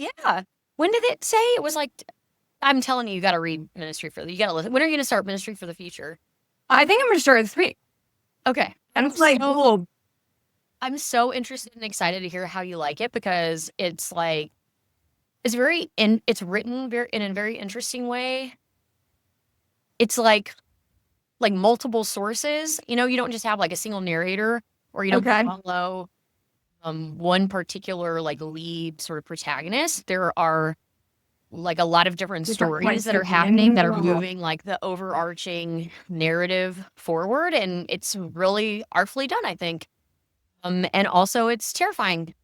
When did it say? It was like, I'm telling you got to read Ministry for the. You got to listen. When are you going to start Ministry for the Future? I think I'm going to start at 3. Okay. And it's like, I'm so interested and excited to hear how you like it because it's like it's written in a very interesting way. It's like multiple sources. You know, you don't just have like a single narrator or you don't Okay. follow one particular like lead sort of protagonist. There are like a lot of different stories that are happening that are moving like the overarching narrative forward, and it's really artfully done, I think. And also it's terrifying.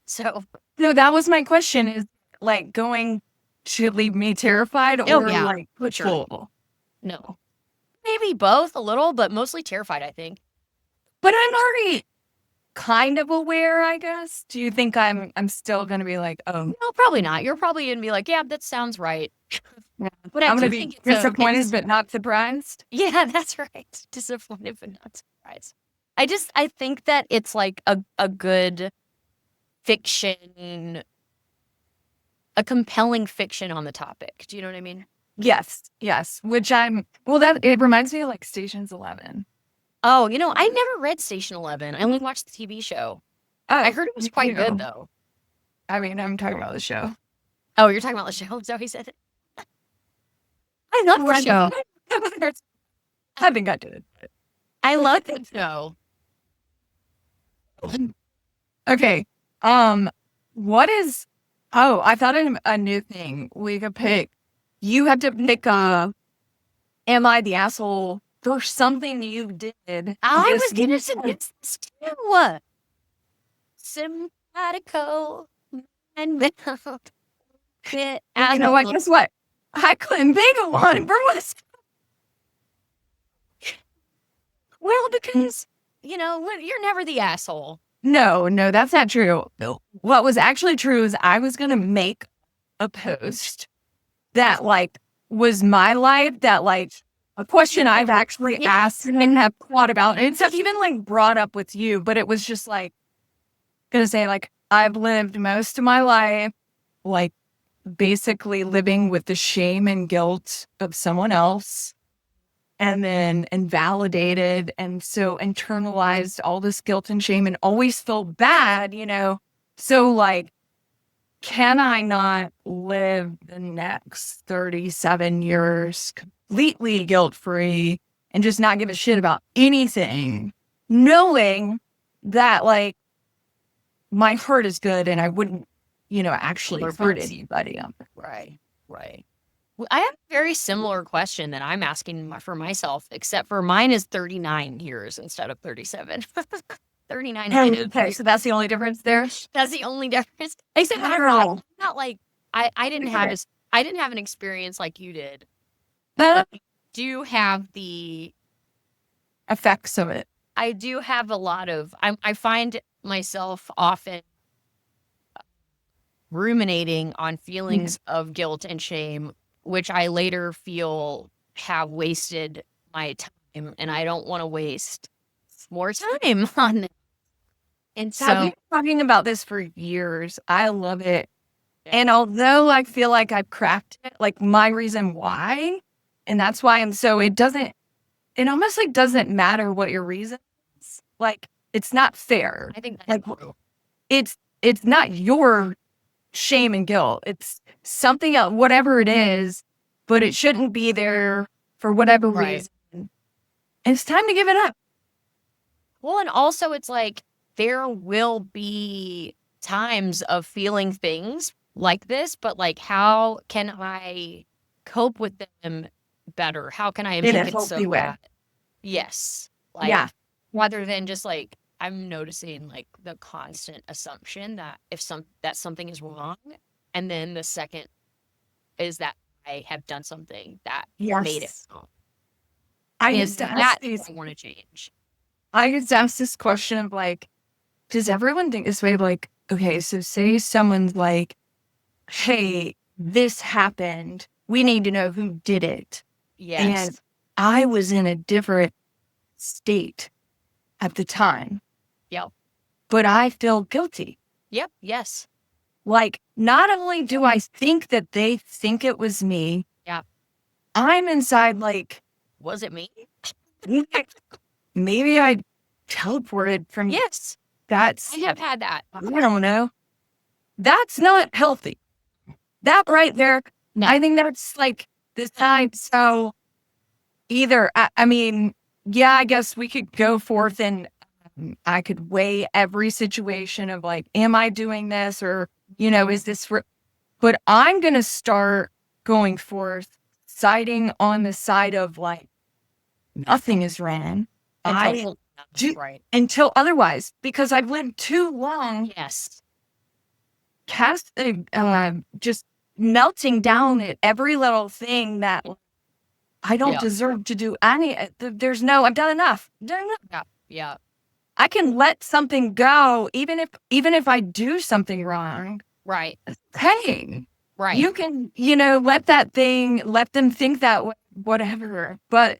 So No, that was my question, is like going to leave me terrified or yeah, like sure. hopeful? No. Maybe both a little, but mostly terrified, I think. But I'm already kind of aware, I guess. Do you think I'm still gonna be like, oh, No, probably not. You're probably gonna be like, yeah, that sounds right. yeah. But I I'm do gonna be think disappointed but not surprised? yeah, that's right. Disappointed but not surprised. I think that it's like a good fiction, a compelling fiction on the topic. Do you know what I mean? Yes, yes. That it reminds me of like Stations 11. Oh, you know, I never read Station 11. I only watched the TV show. Oh, I heard it was quite good though. I mean, I'm talking about the show. Oh, you're talking about the show? Zoe said it. I love the show. I think I did. I love the show. Okay. What is? Oh, I thought of a new thing we could pick. You have to pick. Am I the asshole for something you did? I was gonna suggest this too. Simpatico and built. You know what? Guess what? I couldn't think of one for what? Well, because you know you're never the asshole. No, that's not true. No. What was actually true is I was gonna make a post that like was my life, that like a question I've actually asked and have thought about. And it's even like brought up with you, but it was just like gonna say like I've lived most of my life like basically living with the shame and guilt of someone else, and then invalidated and so internalized all this guilt and shame and always feel bad, you know? So like, can I not live the next 37 years completely guilt-free and just not give a shit about anything, knowing that like my heart is good and I wouldn't, you know, actually hurt anybody. Right. Well, I have a very similar question that I'm asking for myself, except for mine is 39 years instead of 37. 39 years. Okay, so that's the only difference there? That's the only difference. Except I'm not like I didn't have an experience like you did. But I do have the effects of it. I do have a lot of I find myself often ruminating on feelings of guilt and shame, which I later feel have wasted my time, and I don't want to waste more time on it. And so I've been talking about this for years. I love it. And although I feel like I've cracked it, like my reason why, and that's why it almost like doesn't matter what your reason is. Like, it's not fair. I think like it's not your shame and guilt. It's something else, whatever it is, but it shouldn't be there for whatever reason. And it's time to give it up. Well, and also it's like there will be times of feeling things like this, but like how can I cope with them better? How can I make it so bad? Yes. Like rather than just like I'm noticing like the constant assumption that that something is wrong, and then the second is that I have done something that made it wrong. I used to ask I want to change. I used to ask this question of like, does everyone think this way of like, okay, so say someone's like, hey, this happened. We need to know who did it. Yes. And I was in a different state at the time. Yep. But I feel guilty. Yep. Yes. Like, not only do I think that they think it was me. Yeah. I'm inside like, was it me? Maybe I teleported from That's, I have had that. I don't know. That's not healthy. That right there, No. I think that's like this time. So either, I mean, yeah, I guess we could go forth and I could weigh every situation of like, am I doing this or, is this, but I'm going to start going forth siding on the side of like, nothing is wrong. Right. Until otherwise, because I've lived too long Yes. just melting down at every little thing that I don't deserve to do any. There's no, I've done enough. Yeah. I can let something go, even if I do something wrong. Right. Hey, Right. you can, let them think that way, whatever. But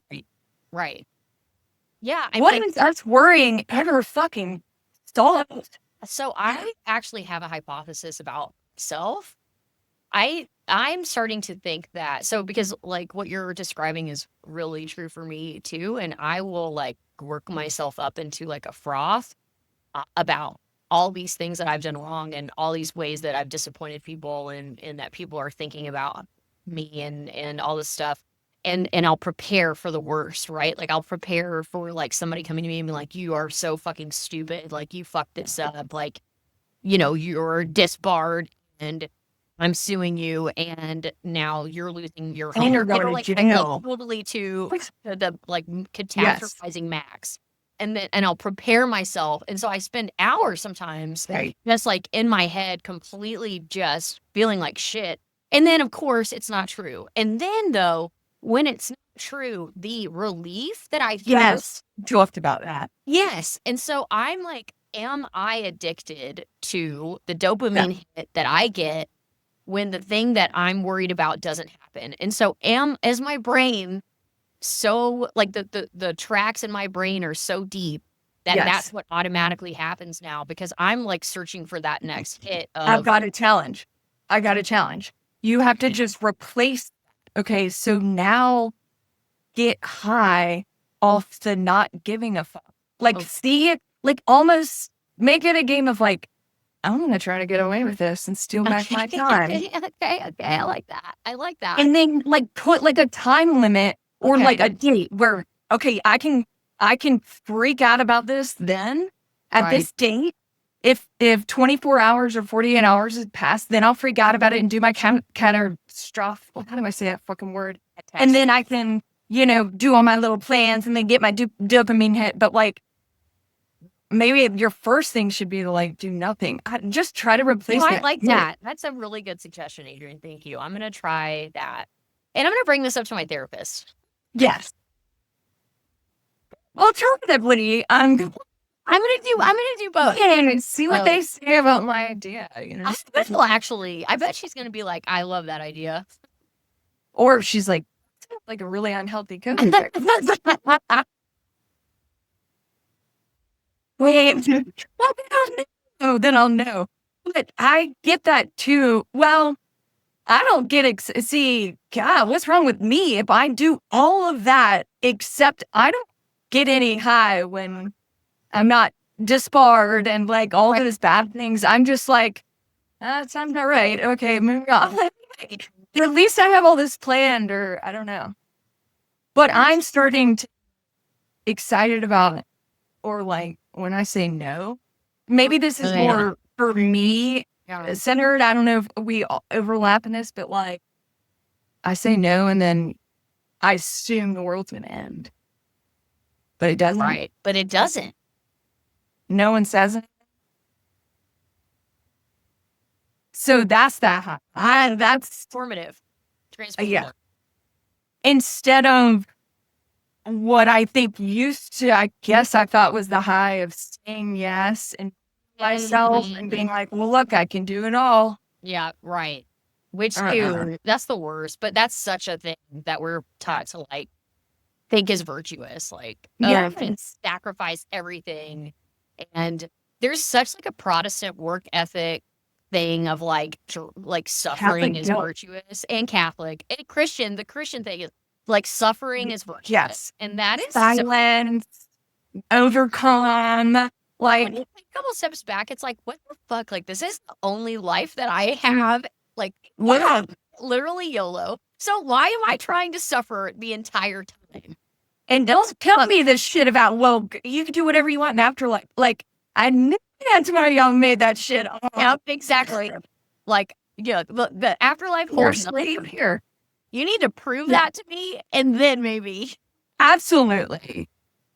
Right. Yeah. what is us worrying ever fucking solved? So I actually have a hypothesis about self. I'm starting to think that, so because like what you're describing is really true for me too, and I will like work myself up into like a froth about all these things that I've done wrong and all these ways that I've disappointed people and that people are thinking about me and all this stuff. And I'll prepare for the worst, right? Like I'll prepare for like somebody coming to me and be like, you are so fucking stupid. Like you fucked this up. Like, you're disbarred and I'm suing you and now you're losing your home. And you're going to jail. Totally to the like catastrophizing max. And I'll prepare myself. And so I spend hours sometimes just like in my head, completely just feeling like shit. And then of course it's not true. And then though, when it's not true, the relief that I feel. Yes. Talked about that. Yes. And so I'm like, am I addicted to the dopamine hit that I get when the thing that I'm worried about doesn't happen? And so is my brain so like the tracks in my brain are so deep that that's what automatically happens now, because I'm like searching for that next hit of, I got a challenge. You have to just replace. Okay, so now get high off the not giving a fuck. Like see it, like almost make it a game of like, I'm gonna try to get away with this and steal back my time. Okay, I like that. And then like put like a time limit or like a date where, okay, I can freak out about this then at this date. If 24 hours or 48 hours has passed, then I'll freak out about it and do my catastrophe. How do I say that fucking word? And then I can, do all my little plans and then get my dopamine hit. But like, maybe your first thing should be to like do nothing. Just try to replace it. I like that. That's a really good suggestion, Adrienne. Thank you. I'm going to try that. And I'm going to bring this up to my therapist. Yes. Alternatively, I'm gonna do both. And see what they say about my idea. I bet she's gonna be like, I love that idea. Or if she's like a really unhealthy coach. Wait. Oh, then I'll know. But I get that too. Well, I don't get see, God, what's wrong with me if I do all of that, except I don't get any high when I'm not disbarred and like all those bad things. I'm just like, that sounds not right. Okay, moving on. At least I have all this planned, or I don't know. But I'm starting to excited about it. Or like when I say no, maybe this is more for me centered. I don't know if we overlap in this, but like I say no and then I assume the world's gonna end. But it doesn't. Right. But it doesn't. No one says it. So that's that. That's Formative. yeah. Instead of what I think used to, I guess I thought was the high of saying yes and myself and being like, well, look, I can do it all. Yeah, right. Which too, that's the worst. But that's such a thing that we're taught to like think is virtuous. Like, and sacrifice everything. And there's such like a Protestant work ethic thing of like suffering is virtuous, and Catholic and Christian. The Christian thing is like suffering is virtuous. Yes. And that is silence, overcome, Like, when you take a couple steps back, it's like, what the fuck? Like, this is the only life that I have. Like, what? literally YOLO. So why am I trying to suffer the entire time? And don't tell me this shit about, well, you can do whatever you want in afterlife. Like, I knew that's why y'all made that shit. Yep, exactly. Like, yeah, the afterlife You're holds slave here. You need to prove that to me, and then maybe. Absolutely.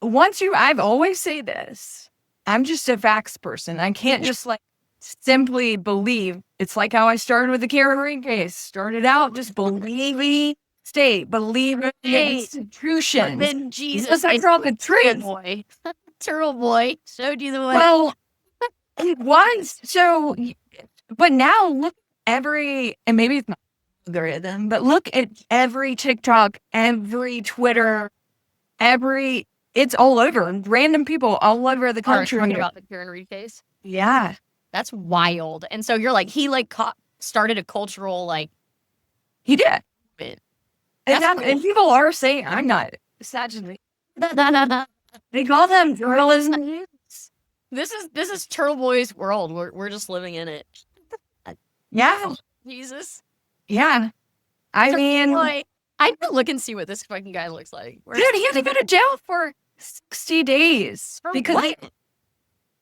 I've always say this. I'm just a facts person. I can't just like simply believe. It's like how I started with the Karen case. Started out just believing state, believing institutions. Then Jesus, I call the truth. Boy, turtle boy showed you the way. Well, it was so, but now look and maybe it's not algorithm, but look at every TikTok, every Twitter, it's all over. Random people all over the country. Talking about the Karen Reed case. Yeah. That's wild. And so you're like, he like started a cultural like. He did. Bit. And people are saying, I'm not. Sadly. They call them journalism. This is Turtle Boy's world. We're just living in it. Yeah. Jesus. Yeah. I mean, Boy. I need to look and see what this fucking guy looks like. Dude, he had to go to jail for 60 days. For because what?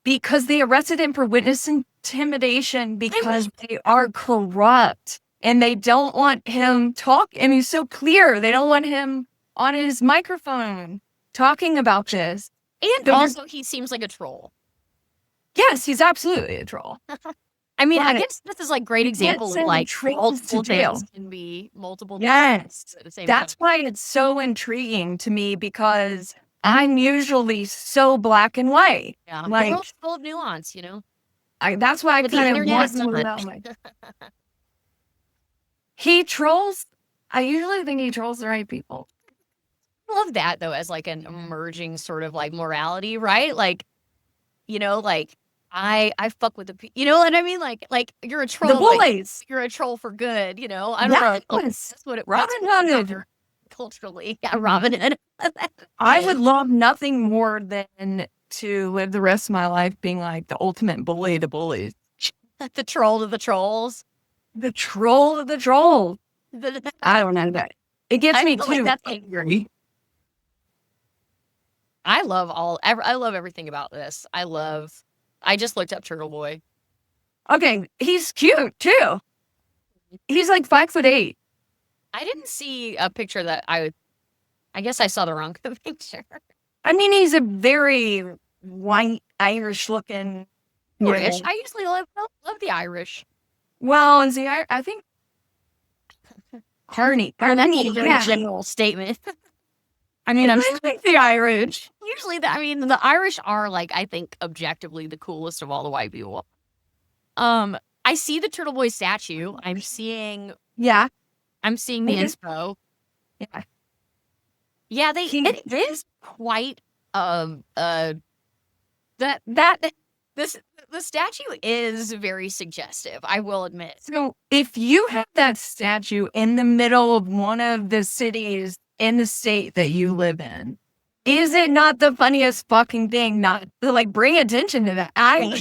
Because they arrested him for witness intimidation because they are corrupt and they don't want him and he's so clear. They don't want him on his microphone talking about this. And also he seems like a troll. Yes, he's absolutely a troll. I mean, But I guess this is like great example of like multiple things can be multiple yes. at the same That's time. why it's so intriguing to me because I'm usually so black and white. Yeah, like, the world's full of nuance, you know. That's why I But the kind of internet want to know. He trolls. I usually think he trolls the right people. I love that though as like an emerging sort of like morality, right? Like, you know, like I fuck with you know what I mean? Like you're a troll. The bullies. Like, you're a troll for good, you know. I don't know. That's what it. Robin Hood. Culturally, yeah, Robin Hood. I would love nothing more than to live the rest of my life being like the ultimate bully to bullies. The troll to the trolls. The troll of the troll. I don't know that. It gets me too. That's angry. I love everything about this. I just looked up Turtle Boy. Okay, he's cute too. He's like 5'8". I didn't see a picture that I guess I saw the wrong picture. I mean, he's a very white Irish looking. Irish. I usually love the Irish. Well, and see, I think Carney. That's a very general statement. I mean, I'm like the Irish. Usually, the Irish are like, I think, objectively the coolest of all the white people. I see the Turtle Boy statue. I'm seeing the inspo. Yeah. Yeah, it is quite the statue is very suggestive, I will admit. So if you have that statue in the middle of one of the cities in the state that you live in, is it not the funniest fucking thing not to like bring attention to that?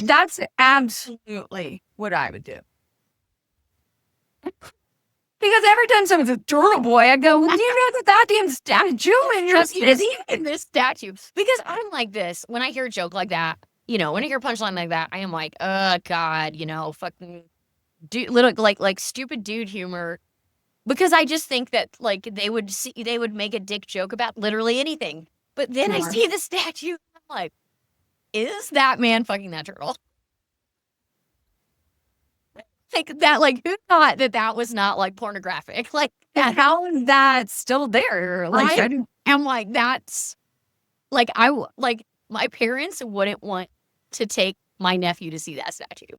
That's absolutely what I would do. Because every time someone's a Turtle Boy, I go, well, do you know that damn statue is in this statue? Because I'm like this. When I hear a joke like that, you know, when I hear a punchline like that, I am like, oh God, you know, fucking dude, little like stupid dude humor. Because I just think that like they would make a dick joke about literally anything. But then I see the statue, I'm like, is that man fucking that turtle? Like that, like who thought that was not like pornographic? Like that, how is that still there? Like I'm like, that's like my parents wouldn't want to take my nephew to see that statue.